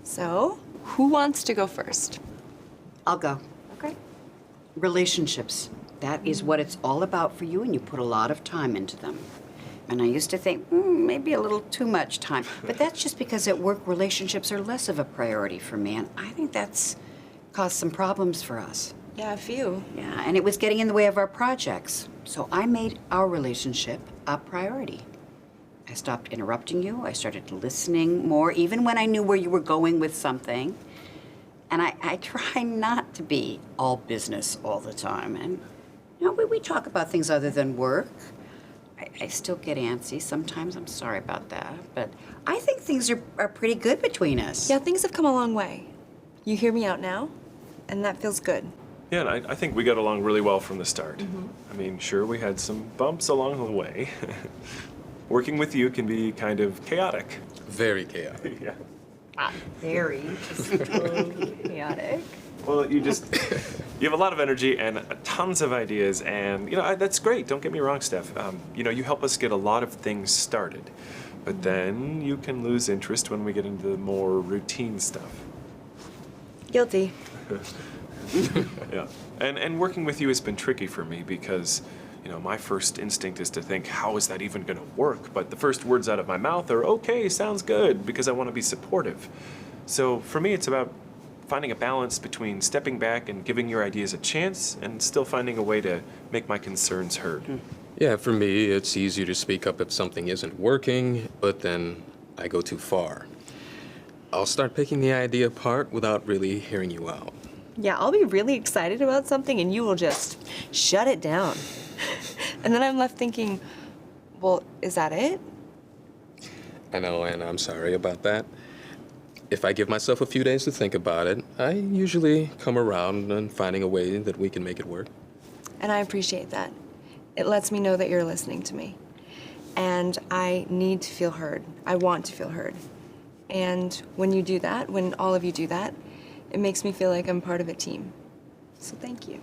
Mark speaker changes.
Speaker 1: So, who wants to go first?
Speaker 2: I'll go.
Speaker 1: Okay.
Speaker 2: Relationships. That is what it's all about for you, and you put a lot of time into them. And I used to think, maybe a little too much time. But that's just because at work, relationships are less of a priority for me, and I think that's caused some problems for us.
Speaker 1: Yeah, a few.
Speaker 2: Yeah, and it was getting in the way of our projects. So I made our relationship a priority. I stopped interrupting you. I started listening more, even when I knew where you were going with something. And I try not to be all business all the time. And, you know, we talk about things other than work. I still get antsy sometimes. I'm sorry about that. But I think things are pretty good between us.
Speaker 1: Yeah, things have come a long way. You hear me out now, and that feels good.
Speaker 3: Yeah, and I think we got along really well from the start. I mean, sure, we had some bumps along the way. Working with you can be kind of chaotic.
Speaker 4: Very chaotic.
Speaker 3: Yeah.
Speaker 1: Very. Just totally chaotic.
Speaker 3: Well, you have a lot of energy and tons of ideas, and, you know, that's great. Don't get me wrong, Steph. You know, you help us get a lot of things started, but then you can lose interest when we get into the more routine stuff.
Speaker 1: Guilty.
Speaker 3: Yeah, and working with you has been tricky for me because, you know, my first instinct is to think, how is that even going to work? But the first words out of my mouth are, okay, sounds good, because I want to be supportive. So for me, it's about finding a balance between stepping back and giving your ideas a chance and still finding a way to make my concerns heard.
Speaker 4: Yeah, for me, it's easier to speak up if something isn't working, but then I go too far. I'll start picking the idea apart without really hearing you out.
Speaker 1: Yeah, I'll be really excited about something, and you will just shut it down. And then I'm left thinking, well, is that it?
Speaker 4: I know, and I'm sorry about that. If I give myself a few days to think about it, I usually come around and finding a way that we can make it work.
Speaker 1: And I appreciate that. It lets me know that you're listening to me. And I need to feel heard. I want to feel heard. And when you do that, when all of you do that, it makes me feel like I'm part of a team. So thank you.